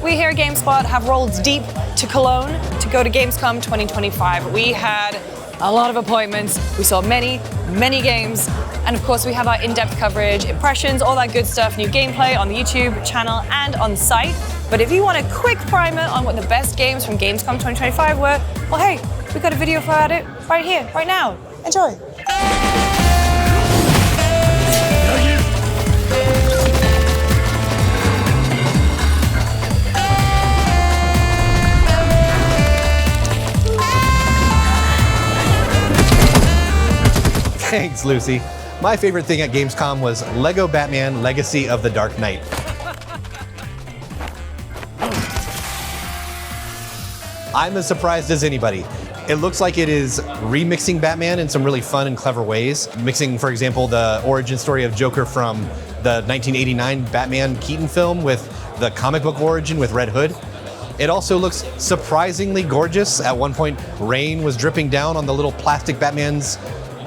we here at GameSpot have rolled deep to Cologne to go to Gamescom 2025. We had a lot of appointments. We saw many games. And of course, we have our in-depth coverage, impressions, all that good stuff, new gameplay on the YouTube channel and on the site. But if you want a quick primer on what the best games from Gamescom 2025 were, well, hey, we've got a video for it right here, right now. Enjoy. Thanks, Lucy. My favorite thing at Gamescom was Lego Batman Legacy of the Dark Knight. I'm as surprised as anybody. It looks like it is remixing Batman in some really fun and clever ways. Mixing, for example, the origin story of Joker from the 1989 Batman Keaton film with the comic book origin with Red Hood. It also looks surprisingly gorgeous. At one point, rain was dripping down on the little plastic Batman's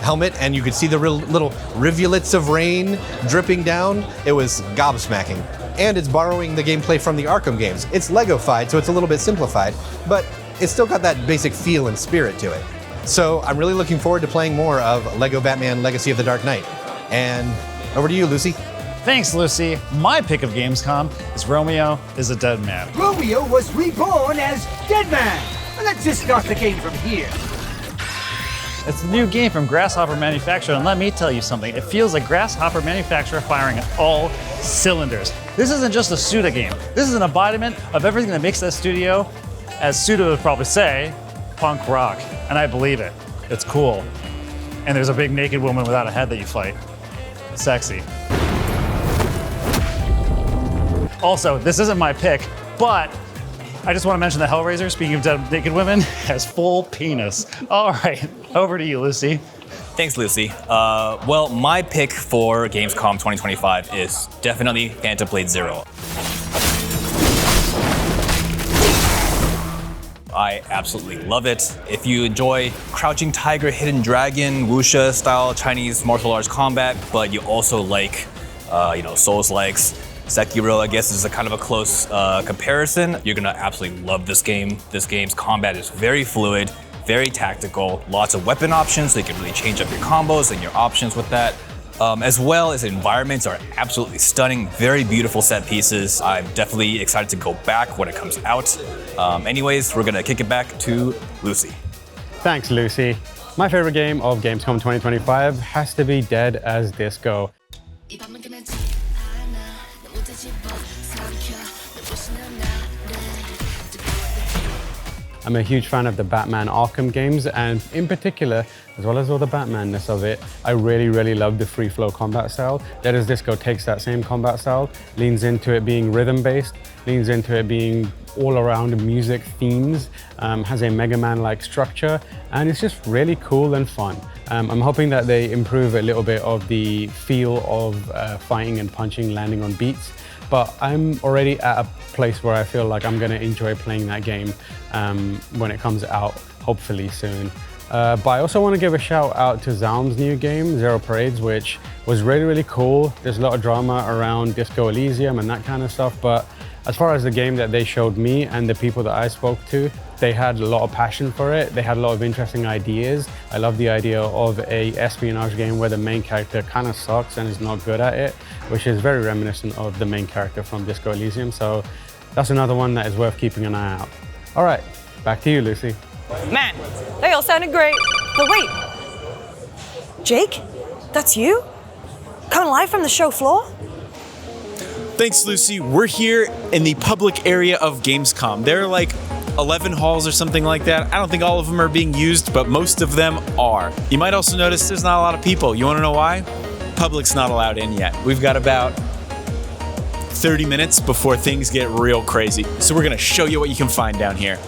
helmet, and you could see the little rivulets of rain dripping down. It was gobsmacking. And it's borrowing the gameplay from the Arkham games. It's Lego-fied, so it's a little bit simplified, but it's still got that basic feel and spirit to it. So I'm really looking forward to playing more of Lego Batman Legacy of the Dark Knight. And over to you, Lucy. Thanks, Lucy. My pick of Gamescom is Romeo is a Dead Man. Romeo was reborn as Dead Man. Let's just start the game from here. It's a new game from Grasshopper Manufacturer, and let me tell you something. It feels like Grasshopper Manufacturer firing at all cylinders. This isn't just a Suda game. This is an embodiment of everything that makes that studio, as Suda would probably say, punk rock. And I believe it. It's cool. And there's a big naked woman without a head that you fight. Sexy. Also, this isn't my pick, but I just want to mention that Hellraiser, speaking of dead naked women, has full penis. All right, over to you, Lucy. Thanks, Lucy. Well, my pick for Gamescom 2025 is definitely Phantom Blade Zero. I absolutely love it. If you enjoy Crouching Tiger, Hidden Dragon, wuxia style Chinese martial arts combat, but you also like, Souls-likes, Sekiro, I guess, is a kind of a close comparison. You're gonna absolutely love this game. This game's combat is very fluid, very tactical, lots of weapon options, so you can really change up your combos and your options with that. As well as environments are absolutely stunning, very beautiful set pieces. I'm definitely excited to go back when it comes out. Anyways, we're gonna kick it back to Lucy. Thanks, Lucy. My favorite game of Gamescom 2025 has to be Dead as Disco. I'm a huge fan of the Batman Arkham games, and in particular, as well as all the Batmanness of it, I really love the free flow combat style. Dead as Disco takes that same combat style, leans into it being rhythm-based, leans into it being all around music themes, has a Mega Man-like structure, and it's just really cool and fun. I'm hoping that they improve a little bit of the feel of fighting and punching, landing on beats. But I'm already at a place where I feel like I'm gonna enjoy playing that game when it comes out, hopefully soon. But I also want to give a shout out to Zaum's new game, Zero Parades, which was really cool. There's a lot of drama around Disco Elysium and that kind of stuff, but as far as the game that they showed me and the people that I spoke to, they had a lot of passion for it. They had a lot of interesting ideas. I love the idea of a espionage game where the main character kind of sucks and is not good at it, which is very reminiscent of the main character from Disco Elysium. So that's another one that is worth keeping an eye out. All right, back to you, Lucy. Man, they all sounded great. But wait, Jake, that's you? Coming live from the show floor? Thanks, Lucy. We're here in the public area of Gamescom. There are like 11 halls or something like that. I don't think all of them are being used, but most of them are. You might also notice there's not a lot of people. You want to know why? Public's not allowed in yet. We've got about 30 minutes before things get real crazy. So we're going to show you what you can find down here.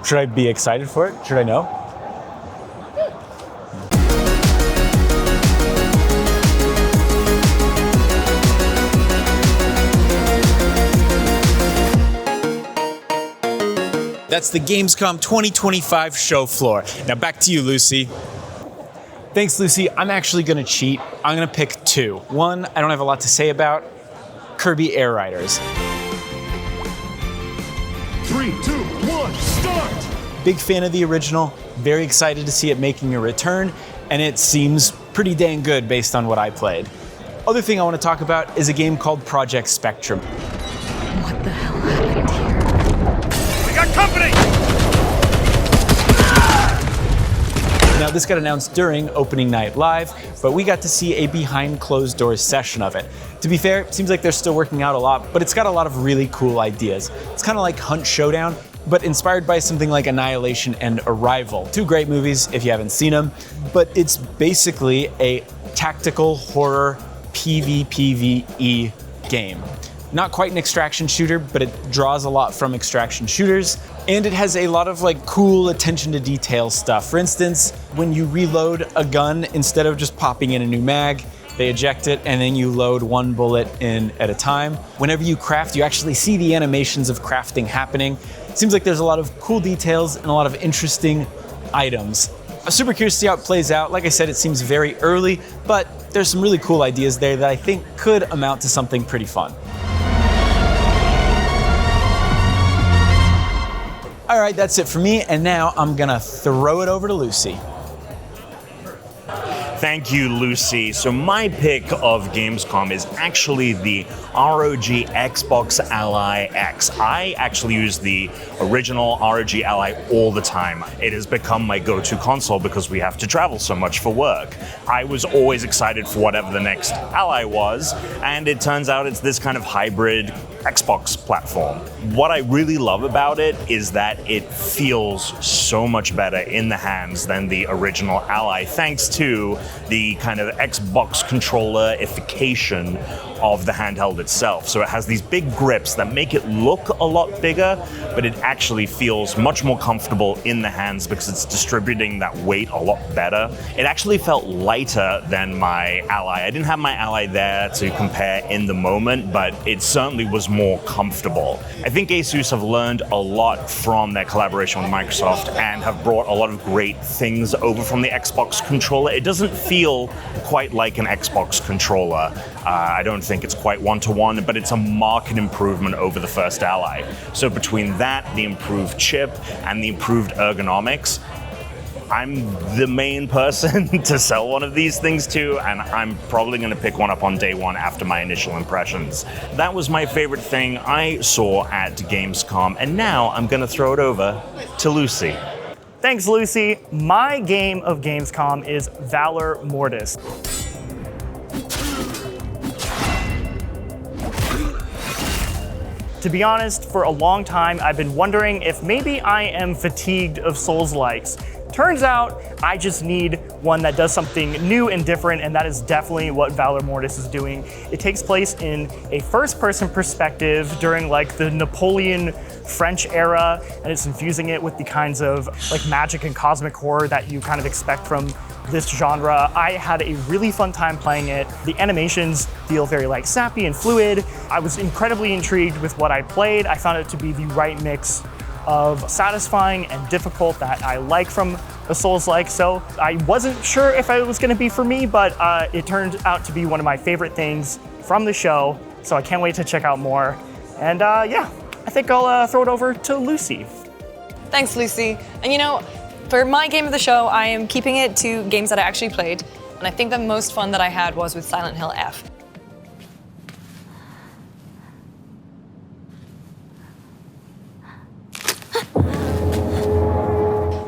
Should I be excited for it? Should I know? That's the Gamescom 2025 show floor. Now back to you, Lucy. Thanks, Lucy. I'm actually going to cheat. I'm going to pick two. One, I don't have a lot to say about. Kirby Air Riders. 3, 2, 1, start! Big fan of the original. Very excited to see it making a return. And it seems pretty dang good based on what I played. Other thing I want to talk about is a game called Project Spectrum. What the hell happened here? We got company! Now, this got announced during opening night live, but we got to see a behind closed doors session of it. To be fair, it seems like they're still working out a lot, but it's got a lot of really cool ideas. It's kind of like Hunt Showdown, but inspired by something like Annihilation and Arrival. Two great movies if you haven't seen them, but it's basically a tactical horror PvPvE game. Not quite an extraction shooter, but it draws a lot from extraction shooters. And it has a lot of like cool attention to detail stuff. For instance, when you reload a gun, instead of just popping in a new mag, they eject it and then you load one bullet in at a time. Whenever you craft, you actually see the animations of crafting happening. It seems like there's a lot of cool details and a lot of interesting items. I'm super curious to see how it plays out. Like I said, it seems very early, but there's some really cool ideas there that I think could amount to something pretty fun. All right, that's it for me, and now I'm gonna throw it over to Lucy. Thank you, Lucy. So my pick of Gamescom is actually the ROG Xbox Ally X. I actually use the original ROG Ally all the time. It has become my go-to console because we have to travel so much for work. I was always excited for whatever the next Ally was, and it turns out it's this kind of hybrid Xbox platform. What I really love about it is that it feels so much better in the hands than the original Ally, thanks to the kind of Xbox controller-ification of the handheld itself. So it has these big grips that make it look a lot bigger, but it actually feels much more comfortable in the hands because it's distributing that weight a lot better. It actually felt lighter than my Ally. I didn't have my Ally there to compare in the moment, but it certainly was more comfortable. I think Asus have learned a lot from their collaboration with Microsoft and have brought a lot of great things over from the Xbox controller. It doesn't feel quite like an Xbox controller. I don't think it's quite one-to-one, but it's a marked improvement over the first Ally. So between that, the improved chip, and the improved ergonomics, I'm the main person to sell one of these things to, and I'm probably going to pick one up on day one after my initial impressions. That was my favorite thing I saw at Gamescom, and now I'm going to throw it over to Lucy. Thanks, Lucy. My game of Gamescom is Valor Mortis. To be honest, for a long time, I've been wondering if maybe I am fatigued of Souls-likes. Turns out, I just need one that does something new and different, and that is definitely what Valor Mortis is doing. It takes place in a first-person perspective during like the Napoleon French era, and it's infusing it with the kinds of like magic and cosmic horror that you kind of expect from this genre. I had a really fun time playing it. The animations feel very like sappy and fluid. I was incredibly intrigued with what I played. I found it to be the right mix of satisfying and difficult that I like from a Souls-like. So I wasn't sure if it was gonna be for me, but it turned out to be one of my favorite things from the show. So I can't wait to check out more. And yeah, I think I'll throw it over to Lucy. Thanks, Lucy. And you know, for my game of the show, I am keeping it to games that I actually played. And I think the most fun that I had was with Silent Hill F.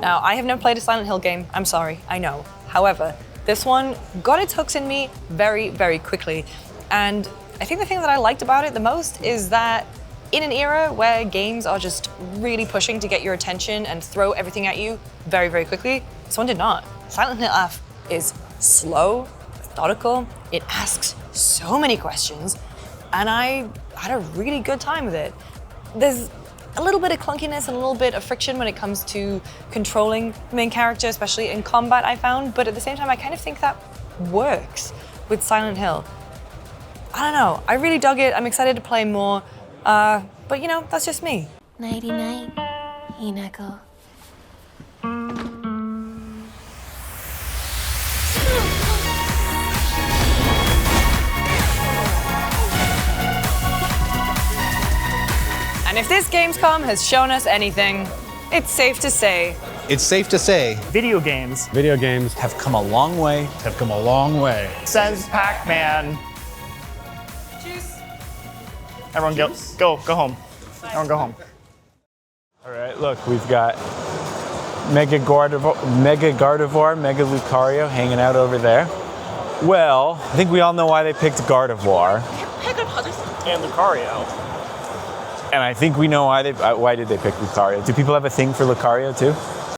Now, I have never played a Silent Hill game, I'm sorry, I know. However, this one got its hooks in me very, very quickly. And I think the thing that I liked about it the most is that in an era where games are just really pushing to get your attention and throw everything at you very, very quickly, this one did not. Silent Hill F is slow, methodical, it asks so many questions, and I had a really good time with it. There's a little bit of clunkiness and a little bit of friction when it comes to controlling the main character, especially in combat, I found, but at the same time, I kind of think that works with Silent Hill. I don't know, I really dug it, I'm excited to play more, but you know, that's just me. Nighty night. Hinako. And if this Gamescom has shown us anything, it's safe to say. It's safe to say. Video games Video games Have come a long way. Have come a long way. says Pac-Man. Everyone go home. Everyone go home. All right, look, we've got Mega Gardevoir, Mega Lucario hanging out over there. Well, I think we all know why they picked Gardevoir. And Lucario. And I think we know why did they pick Lucario. Do people have a thing for Lucario too?